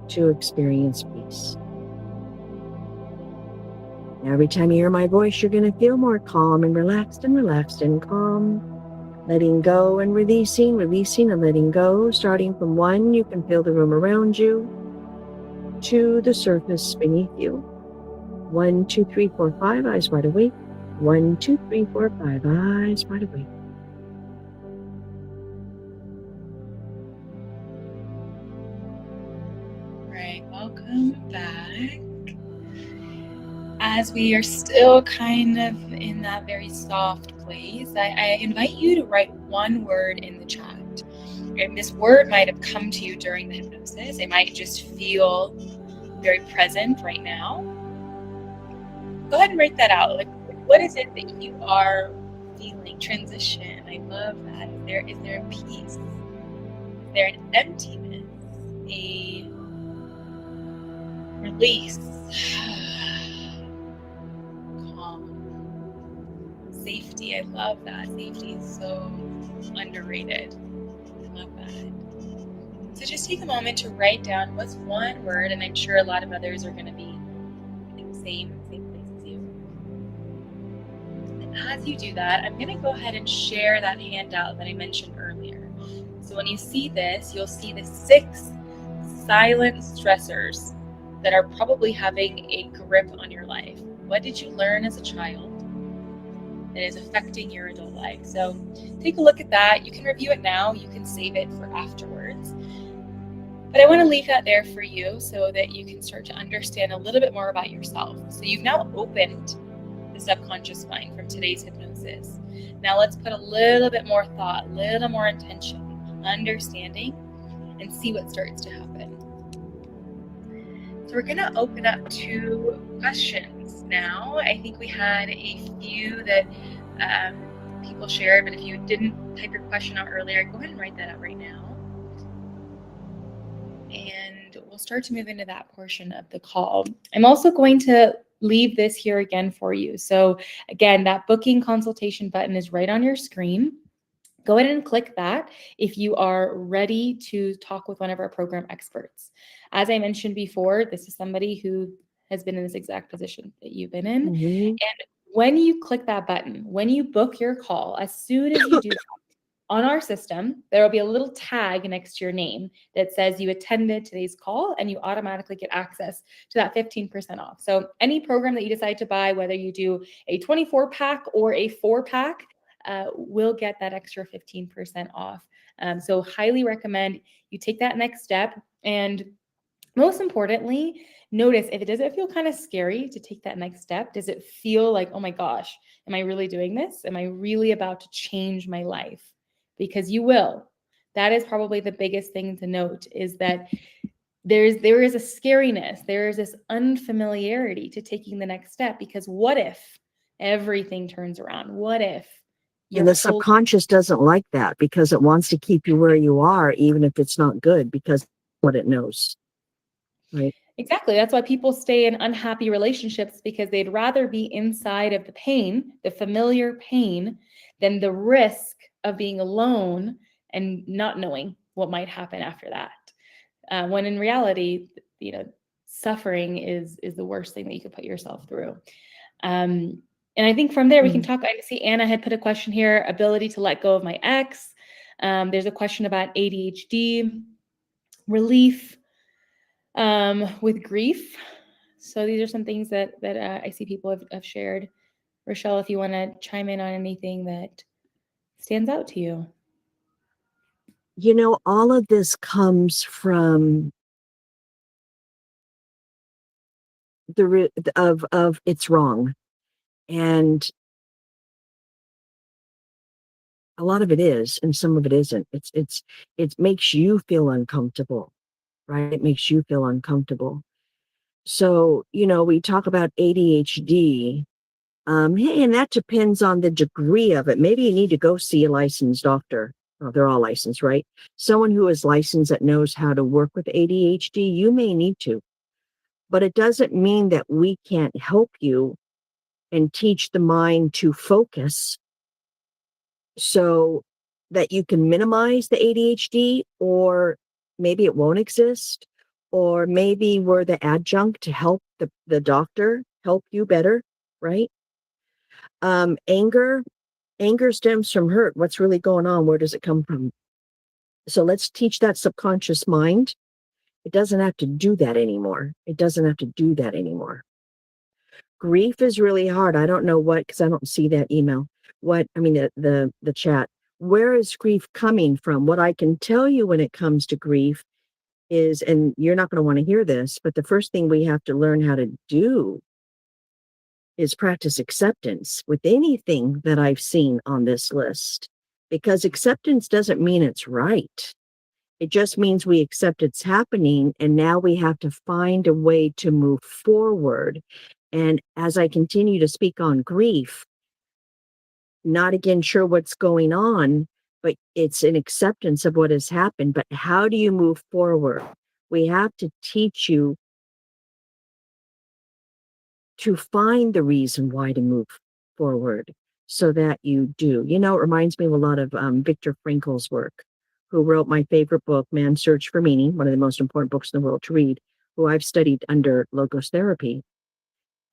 to experience peace. Every time you hear my voice, you're going to feel more calm and relaxed and calm. Letting go and releasing and letting go. Starting from 1, you can feel the room around you. 2, the surface beneath you. 1, 2, 3, 4, 5, eyes wide awake. 1, 2, 3, 4, 5, eyes wide awake. Right, welcome back. As we are still kind of in that very soft place, I invite you to write one word in the chat. And this word might have come to you during the hypnosis. It might just feel very present right now. Go ahead and write that out. Like, what is it that you are feeling? Transition. I love that. Is there a peace? Is there an emptiness? A release? Safety. I love that. Safety is so underrated. I love that. So just take a moment to write down what's one word, and I'm sure a lot of others are going to be in the same place as you. And as you do that, I'm going to go ahead and share that handout that I mentioned earlier. So when you see this, you'll see the 6 silent stressors that are probably having a grip on your life. What did you learn as a child that is affecting your adult life? So take a look at that. You can review it now. You can save it for afterwards. But I want to leave that there for you so that you can start to understand a little bit more about yourself. So you've now opened the subconscious mind from today's hypnosis. Now let's put a little bit more thought, a little more intention, understanding, and see what starts to happen. So we're going to open up 2 questions now. I think we had a few that people shared, but if you didn't type your question out earlier, go ahead and write that out right now. And we'll start to move into that portion of the call. I'm also going to leave this here again for you. So again, that booking consultation button is right on your screen. Go ahead and click that if you are ready to talk with one of our program experts. As I mentioned before, this is somebody who has been in this exact position that you've been in. Mm-hmm. And when you click that button, when you book your call, as soon as you do that, on our system, there will be a little tag next to your name that says you attended today's call, and you automatically get access to that 15% off. So any program that you decide to buy, whether you do a 24 pack or a 4-pack, will get that extra 15% off. So highly recommend you take that next step. And most importantly, notice if it doesn't feel kind of scary to take that next step. Does it feel like, oh my gosh, am I really doing this? Am I really about to change my life? Because you will. That is probably the biggest thing to note, is that there is a scariness, there is this unfamiliarity to taking the next step, because what if everything turns around? What if And the subconscious doesn't like that, because it wants to keep you where you are, even if it's not good, because what it knows. Right. Exactly. That's why people stay in unhappy relationships, because they'd rather be inside of the pain, the familiar pain, than the risk of being alone and not knowing what might happen after that. When in reality, suffering is the worst thing that you could put yourself through. And I think from there we can talk. I see Anna had put a question here: ability to let go of my ex. There's a question about ADHD, relief with grief. So these are some things that I see people have shared. Rochelle, if you want to chime in on anything that stands out to you. All of this comes from of it's wrong. And a lot of it is, and some of it isn't. It makes you feel uncomfortable, right? It makes you feel uncomfortable. So, we talk about ADHD. Hey, and that depends on the degree of it. Maybe you need to go see a licensed doctor. Well, they're all licensed, right? Someone who is licensed that knows how to work with ADHD, you may need to. But it doesn't mean that we can't help you and teach the mind to focus so that you can minimize the ADHD, or maybe it won't exist, or maybe we're the adjunct to help the doctor help you better, right? Anger stems from hurt. What's really going on? Where does it come from? So let's teach that subconscious mind. It doesn't have to do that anymore. Grief is really hard. I don't know because I don't see that email. The chat. Where is grief coming from? What I can tell you when it comes to grief is, and you're not going to want to hear this, but the first thing we have to learn how to do is practice acceptance with anything that I've seen on this list, because acceptance doesn't mean it's right. It just means we accept it's happening, and now we have to find a way to move forward. And as I continue to speak on grief, not again sure what's going on, but it's an acceptance of what has happened. But how do you move forward? We have to teach you to find the reason why to move forward so that you do. It reminds me of a lot of Viktor Frankl's work, who wrote my favorite book, Man's Search for Meaning, one of the most important books in the world to read, who I've studied under logos therapy.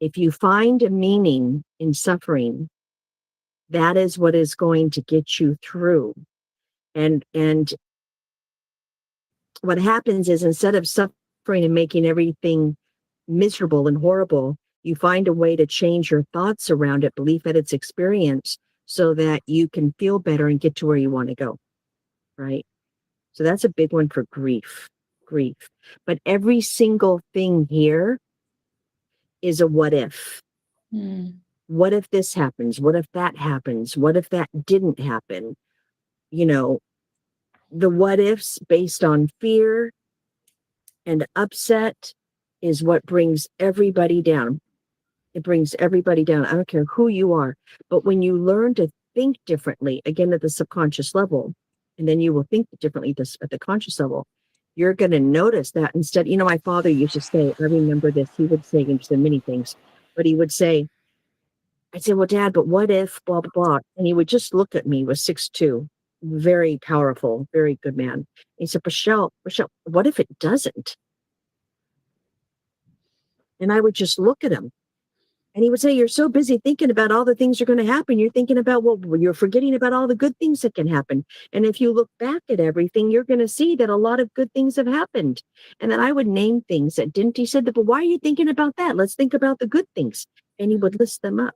If you find a meaning in suffering, that is what is going to get you through. And what happens is, instead of suffering and making everything miserable and horrible, you find a way to change your thoughts around it, belief at its experience, so that you can feel better and get to where you want to go. Right? So that's a big one for grief. But every single thing here is a what if. What if this happens? What if that happens? What if that didn't happen? The what ifs based on fear and upset is what brings everybody down. It brings everybody down. I don't care who you are. But when you learn to think differently, again, at the subconscious level, and then you will think differently at the conscious level, you're going to notice that instead, my father used to say, I remember this, he would say, he said many things, but he would say, I'd say, well, Dad, but what if blah, blah, blah. And he would just look at me, was 6'2", very powerful, very good man. He said, Rochelle, what if it doesn't? And I would just look at him. And he would say, you're so busy thinking about all the things that are going to happen. You're thinking about, well, you're forgetting about all the good things that can happen. And if you look back at everything, you're going to see that a lot of good things have happened. And then I would name things that didn't. He said, but why are you thinking about that? Let's think about the good things. And he would list them up.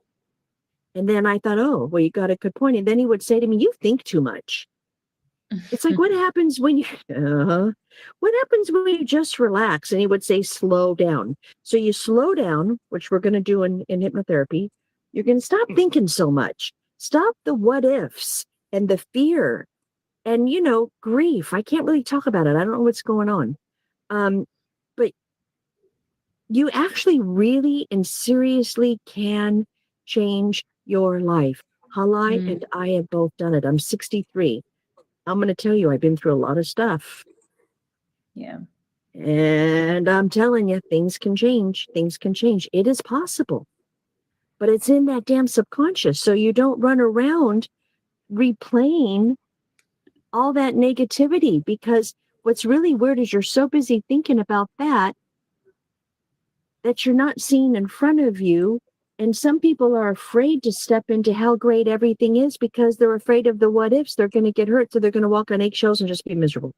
And then I thought, oh, well, you got a good point. And then he would say to me, you think too much. It's like, what happens when you, what happens when you just relax? And he would say, slow down. So you slow down, which we're going to do in hypnotherapy. You're going to stop thinking so much. Stop the what ifs and the fear and, grief. I can't really talk about it. I don't know what's going on. But you actually really and seriously can change your life. Halai and I have both done it. I'm 63. I'm going to tell you, I've been through a lot of stuff. Yeah. And I'm telling you, things can change. Things can change. It is possible. But it's in that damn subconscious. So you don't run around replaying all that negativity, because what's really weird is you're so busy thinking about that you're not seeing in front of you. And some people are afraid to step into how great everything is because they're afraid of the what ifs. They're going to get hurt. So they're going to walk on eggshells and just be miserable.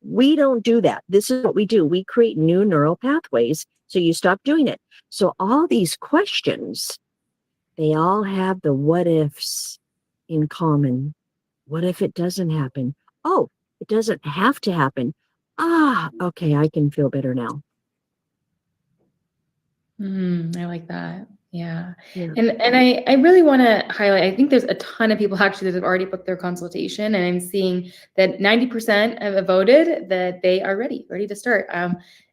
We don't do that. This is what we do. We create new neural pathways. So you stop doing it. So all these questions, they all have the what ifs in common. What if it doesn't happen? Oh, it doesn't have to happen. Okay, I can feel better now. I like that. Yeah. And I really want to highlight, I think there's a ton of people actually that have already booked their consultation, and I'm seeing that 90% have voted that they are ready to start.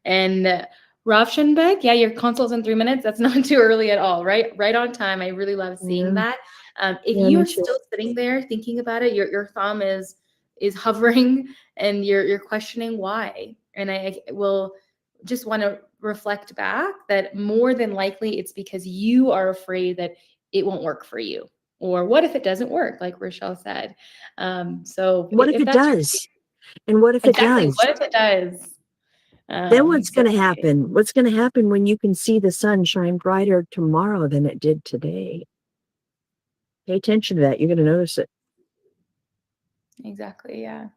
And Rav Schenbeck, yeah, your consult's in 3 minutes. That's not too early at all, right? Right on time. I really love seeing that. If you're still sitting there thinking about it, your thumb is hovering and you're questioning why. And I will just want to reflect back that more than likely it's because you are afraid that it won't work for you. Or what if it doesn't work, like Rochelle said? So what if it does? And what if it does? What if it does? Then what's going to happen? What's going to happen when you can see the sun shine brighter tomorrow than it did today? Pay attention to that. You're going to notice it. Exactly. Yeah.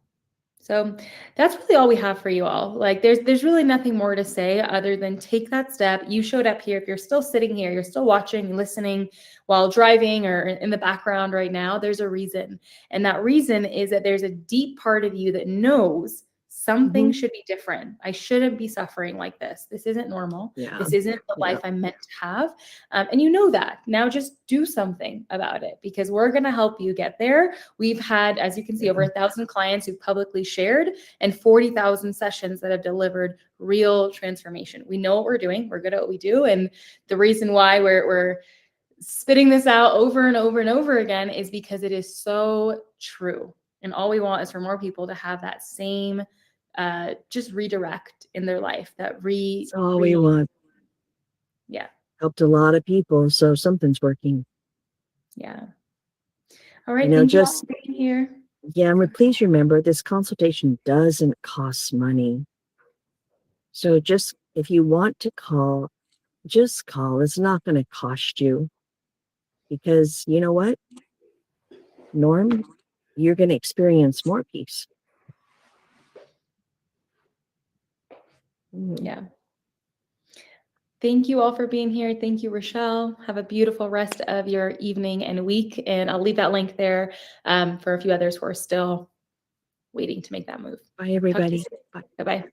So that's really all we have for you all. Like there's really nothing more to say other than take that step. You showed up here. If you're still sitting here, you're still watching, listening while driving or in the background right now, there's a reason. And that reason is that there's a deep part of you that knows something should be different. I shouldn't be suffering like this. This isn't normal. Yeah. This isn't the life I'm meant to have. And you know that. Now just do something about it, because we're going to help you get there. We've had, as you can see, over 1,000 clients who've publicly shared and 40,000 sessions that have delivered real transformation. We know what we're doing. We're good at what we do. And the reason why we're spitting this out over and over and over again is because it is so true. And all we want is for more people to have that same just redirect in their life. That's all we want. Yeah. Helped a lot of people, so something's working. Yeah. All right. Thank you all for being here. Yeah, and please remember, this consultation doesn't cost money. So just, if you want to call, just call. It's not going to cost you. Because you know what, Norm, you're going to experience more peace. Yeah. Thank you all for being here. Thank you, Rochelle. Have a beautiful rest of your evening and week. And I'll leave that link there for a few others who are still waiting to make that move. Bye, everybody. Bye-bye.